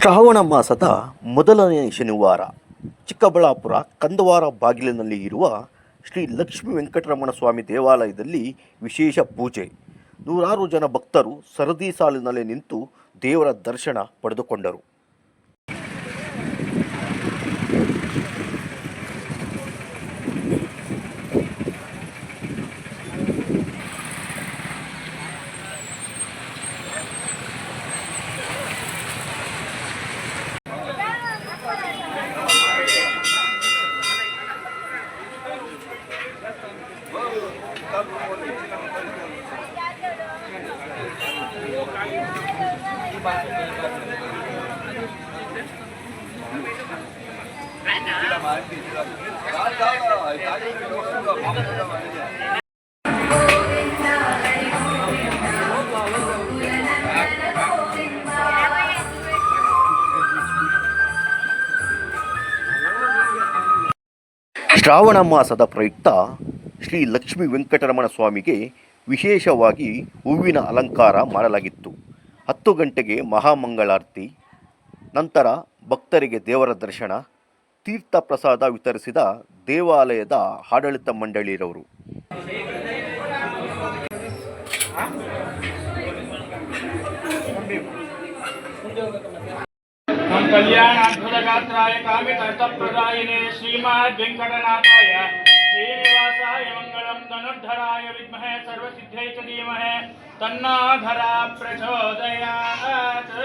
ಶ್ರಾವಣ ಮಾಸದ ಮೊದಲನೇ ಶನಿವಾರ ಚಿಕ್ಕಬಳ್ಳಾಪುರ ಕಂದವಾರ ಬಾಗಿಲಿನಲ್ಲಿ ಇರುವ ಶ್ರೀ ಲಕ್ಷ್ಮೀ ವೆಂಕಟರಮಣ ಸ್ವಾಮಿ ದೇವಾಲಯದಲ್ಲಿ ವಿಶೇಷ ಪೂಜೆ. ನೂರಾರು ಜನ ಭಕ್ತರು ಸರದಿ ಸಾಲಿನಲ್ಲಿ ನಿಂತು ದೇವರ ದರ್ಶನ ಪಡೆದುಕೊಂಡರು. ಶ್ರಾವಣ ಮಾಸದ ಪ್ರಯುಕ್ತ ಶ್ರೀ ಲಕ್ಷ್ಮೀ ವೆಂಕಟರಮಣ ಸ್ವಾಮಿಗೆ ವಿಶೇಷವಾಗಿ ಹೂವಿನ ಅಲಂಕಾರ ಮಾಡಲಾಗಿತ್ತು. 10 ಗಂಟೆಗೆ ಮಹಾಮಂಗಳಾರತಿ, ನಂತರ ಭಕ್ತರಿಗೆ ದೇವರ ದರ್ಶನ, ತೀರ್ಥ ಪ್ರಸಾದ ವಿತರಿಸಿದ ದೇವಾಲಯದ ಆಡಳಿತ ಮಂಡಳಿಯವರು. कल्याणाद्भुतगात्राय कामितार्थप्रदायिने श्रीमद् वेंकटनाथाय श्रीनिवासाय मंगलम धनुर्धराय विद्महे सर्वसिद्धये च धीमहि तन्नो धरा प्रचोदयात्।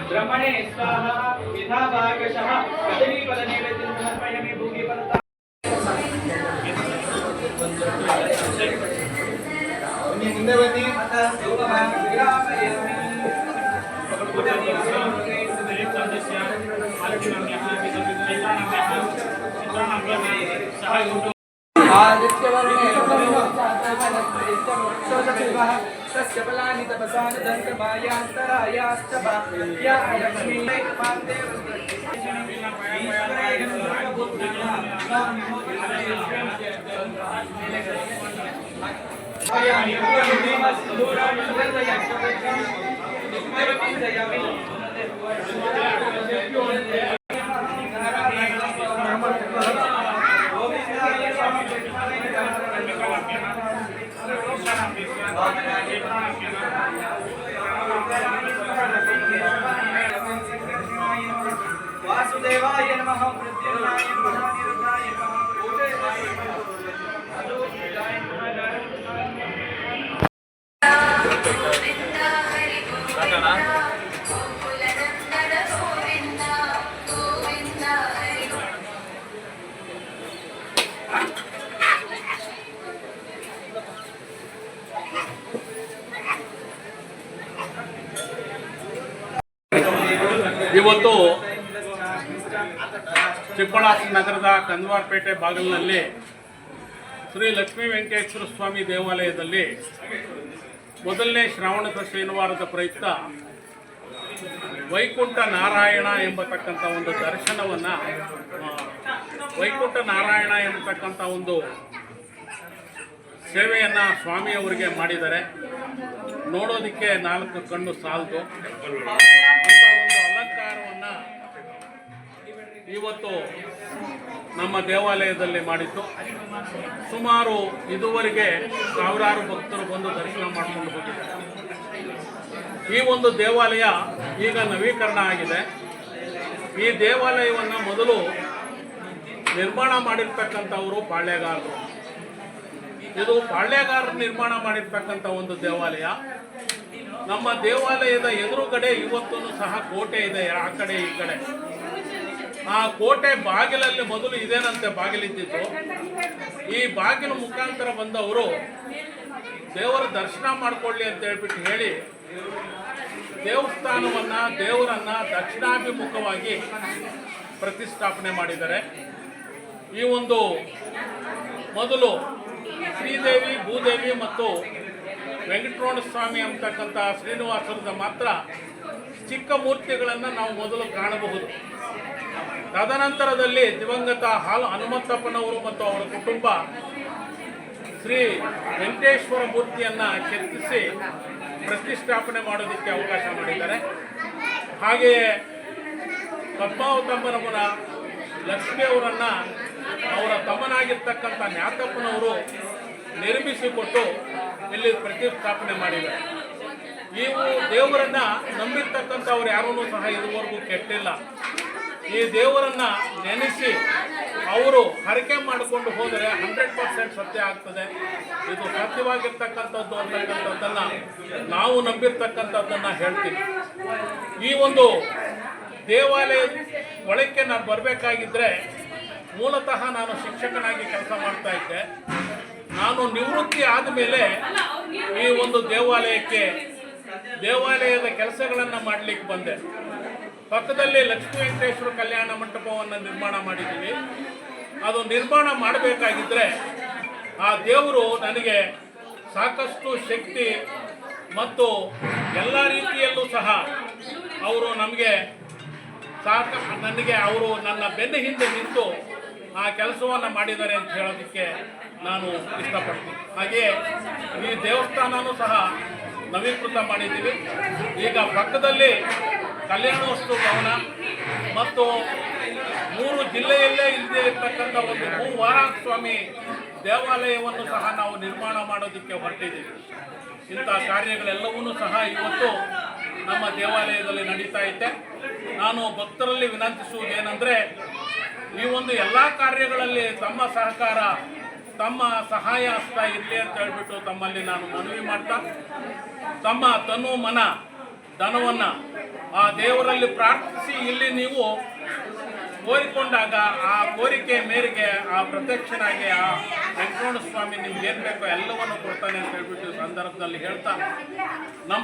ब्रह्मणे स्वाहा विधा भागशः कदलीफल नैवेद्यं समर्पयामि भूमिपलता ಮುಂದೆ ಬನ್ನಿ वासुदेवाय नमः प्रद्युम्नाय नमः निरुद्धाय नमः भूदेवाय नमः अदोक्षिताय नमः गोविंद हरि गोविंद कुलनंदन गोविंद गोविंद हरि ಇವತ್ತು ಚಿಕ್ಕಬಳ್ಳಾಪುರ ನಗರದ ಕಂದವಾರಪೇಟೆ ಬಾಗಿಲಿನಲ್ಲಿ ಶ್ರೀ ಲಕ್ಷ್ಮೀ ವೆಂಕಟೇಶ್ವರ ಸ್ವಾಮಿ ದೇವಾಲಯದಲ್ಲಿ ಮೊದಲನೇ ಶ್ರಾವಣದ ಶನಿವಾರದ ಪ್ರಯುಕ್ತ ವೈಕುಂಠ ನಾರಾಯಣ ಎಂಬತಕ್ಕಂಥ ಒಂದು ದರ್ಶನವನ್ನು ವೈಕುಂಠ ನಾರಾಯಣ ಎಂಬತಕ್ಕಂಥ ಒಂದು ಸೇವೆಯನ್ನು ಸ್ವಾಮಿಯವರಿಗೆ ಮಾಡಿದ್ದಾರೆ. ನೋಡೋದಕ್ಕೆ 4 ಕಣ್ಣು ಸಾಲದು ಅಂತ ಒಂದು ಅಲಂಕಾರವನ್ನು ಇವತ್ತು ನಮ್ಮ ದೇವಾಲಯದಲ್ಲಿ ಮಾಡಿದ್ದು. ಸುಮಾರು ಇದುವರೆಗೆ ಸಾವಿರಾರು ಭಕ್ತರು ಬಂದು ದರ್ಶನ ಮಾಡಿಕೊಂಡು ಹೋಗಿದ್ದಾರೆ. ಈ ಒಂದು ದೇವಾಲಯ ಈಗ ನವೀಕರಣ ಆಗಿದೆ. ಈ ದೇವಾಲಯವನ್ನು ಮೊದಲು ನಿರ್ಮಾಣ ಮಾಡಿರ್ತಕ್ಕಂಥವರು ಪಾಳ್ಯಗಾರರು. ಇದು ಪಾಳ್ಯಗಾರರು ನಿರ್ಮಾಣ ಮಾಡಿರ್ತಕ್ಕಂಥ ಒಂದು ದೇವಾಲಯ. ನಮ್ಮ ದೇವಾಲಯದ ಎದುರುಗಡೆ ಇವತ್ತೂ ಸಹ ಕೋಟೆ ಇದೆ, ಆ ಕಡೆ ಈ ಕಡೆ. ಆ ಕೋಟೆ ಬಾಗಿಲಲ್ಲಿ ಮೊದಲು ಇದೇನಂತೆ ಬಾಗಿಲಿದ್ದಿತ್ತು. ಈ ಬಾಗಿಲು ಮುಖಾಂತರ ಬಂದವರು ದೇವರ ದರ್ಶನ ಮಾಡಿಕೊಳ್ಳಿ ಅಂತ ಹೇಳ್ಬಿಟ್ಟು ಹೇಳಿ ದೇವಸ್ಥಾನವನ್ನು ದೇವರನ್ನು ದಕ್ಷಿಣಾಭಿಮುಖವಾಗಿ ಪ್ರತಿಷ್ಠಾಪನೆ ಮಾಡಿದ್ದಾರೆ. ಈ ಒಂದು ಮೊದಲು ಶ್ರೀದೇವಿ, ಭೂದೇವಿ ಮತ್ತು ವೆಂಕಟರಮಣ ಸ್ವಾಮಿ ಅಂತಕ್ಕಂಥ ಶ್ರೀನಿವಾಸರದ ಮಾತ್ರ ಚಿಕ್ಕ ಮೂರ್ತಿಗಳನ್ನು ನಾವು ಮೊದಲು ಕಾಣಬಹುದು. ತದನಂತರದಲ್ಲಿ ದಿವಂಗತ ಹನುಮಂತಪ್ಪನವರು ಮತ್ತು ಅವರ ಕುಟುಂಬ ಶ್ರೀ ವೆಂಕಟೇಶ್ವರ ಮೂರ್ತಿಯನ್ನು ಕೆತ್ತಿಸಿ ಪ್ರತಿಷ್ಠಾಪನೆ ಮಾಡೋದಕ್ಕೆ ಅವಕಾಶ ಮಾಡಿದ್ದಾರೆ. ಹಾಗೆಯೇ ಪದ್ಮಾವತಮ್ಮನ ಲಕ್ಷ್ಮಿಯವರನ್ನು ಅವರ ತಮ್ಮನಾಗಿರ್ತಕ್ಕಂಥ ಜ್ಞಾತಪ್ಪನವರು ನಿರ್ಮಿಸಿಕೊಟ್ಟು ಇಲ್ಲಿ ಪ್ರತಿಷ್ಠಾಪನೆ ಮಾಡಿದ್ದಾರೆ. ಇವು ದೇವರನ್ನ ನಂಬಿರ್ತಕ್ಕಂಥವ್ರು ಯಾರೂ ಸಹ ಇದುವರೆಗೂ ಕೆಟ್ಟಿಲ್ಲ. ಈ ದೇವರನ್ನ ನೆನೆಸಿ ಅವರು ಹರಕೆ ಮಾಡಿಕೊಂಡು ಹೋದರೆ 100% ಸತ್ಯ ಆಗ್ತದೆ. ಇದು ಸತ್ಯವಾಗಿರ್ತಕ್ಕಂಥದ್ದು ಅಂತಕ್ಕಂಥದ್ದನ್ನು ನಾವು ನಂಬಿರ್ತಕ್ಕಂಥದ್ದನ್ನು ಹೇಳ್ತೀನಿ. ಈ ಒಂದು ದೇವಾಲಯ ಒಳಕ್ಕೆ ನಾನು ಬರಬೇಕಾಗಿದ್ದರೆ ಮೂಲತಃ ನಾನು ಶಿಕ್ಷಕನಾಗಿ ಕೆಲಸ ಮಾಡ್ತಾ ಇದ್ದೆ. ನಾನು ನಿವೃತ್ತಿ ಆದಮೇಲೆ ಈ ಒಂದು ದೇವಾಲಯದ ಕೆಲಸಗಳನ್ನು ಮಾಡಲಿಕ್ಕೆ ಬಂದೆ. ಪಕ್ಕದಲ್ಲಿ ಲಕ್ಷ್ಮೀ ವೆಂಕಟೇಶ್ವರ ಕಲ್ಯಾಣ ಮಂಟಪವನ್ನು ನಿರ್ಮಾಣ ಮಾಡಿದ್ದೀವಿ. ಅದು ನಿರ್ಮಾಣ ಮಾಡಬೇಕಾಗಿದ್ದರೆ ಆ ದೇವರು ನನಗೆ ಸಾಕಷ್ಟು ಶಕ್ತಿ ಮತ್ತು ಎಲ್ಲ ರೀತಿಯಲ್ಲೂ ಸಹ ಅವರು ಅವರು ನನ್ನ ಬೆನ್ನ ಹಿಂದೆ ನಿಂತು ಆ ಕೆಲಸವನ್ನು ಮಾಡಿದ್ದಾರೆ ಅಂತ ಹೇಳೋದಕ್ಕೆ ನಾನು ಇಷ್ಟಪಡ್ತೀನಿ. ಹಾಗೆಯೇ ಈ ದೇವಸ್ಥಾನನೂ ಸಹ ನವೀಕೃತ ಮಾಡಿದ್ದೀವಿ. ಈಗ ಪಕ್ಕದಲ್ಲಿ ಕಲ್ಯಾಣೋತ್ಸವ ಭವನ ಮತ್ತು 3 ಜಿಲ್ಲೆಯಲ್ಲೇ ಇಲ್ಲದೆ ಇರ್ತಕ್ಕಂಥ ಒಂದು ಭೂವಾರಾಸ್ವಾಮಿ ದೇವಾಲಯವನ್ನು ಸಹ ನಾವು ನಿರ್ಮಾಣ ಮಾಡೋದಕ್ಕೆ ಹೊರಟಿದ್ದೀವಿ. ಇಂಥ ಕಾರ್ಯಗಳೆಲ್ಲವನ್ನೂ ಸಹ ಇವತ್ತು ನಮ್ಮ ದೇವಾಲಯದಲ್ಲಿ ನಡೀತಾ ಇದೆ. ನಾನು ಭಕ್ತರಲ್ಲಿ ವಿನಂತಿಸುವುದೇನೆಂದರೆ, ಈ ಒಂದು ಎಲ್ಲ ಕಾರ್ಯಗಳಲ್ಲಿ ತಮ್ಮ ಸಹಕಾರ, ತಮ್ಮ ಸಹಾಯ ಹಸ್ತ ಇರಲಿ ಅಂತ ಹೇಳ್ಬಿಟ್ಟು ತಮ್ಮಲ್ಲಿ ನಾನು ಮನವಿ ಮಾಡ್ತಾ, ತಮ್ಮ ತನು ಮನ ಧನವನ್ನು ಆ ದೇವರಲ್ಲಿ ಪ್ರಾರ್ಥಿಸಿ ಇಲ್ಲಿ ನೀವು ಕೋರಿಕೊಂಡಾಗ ಆ ಕೋರಿಕೆ ಮೇರೆಗೆ ಆ ಪ್ರತ್ಯಕ್ಷನಾಗಿ ಆ ವೆಂಕಟರಮಣ ಸ್ವಾಮಿ ನಿಮ್ಗೆ ಏನು ಬೇಕೋ ಎಲ್ಲವನ್ನು ಕೊಡ್ತಾನೆ ಅಂತ ಹೇಳ್ಬಿಟ್ಟು ಸಂದರ್ಭದಲ್ಲಿ ಹೇಳ್ತಾ ನಮ್ಮ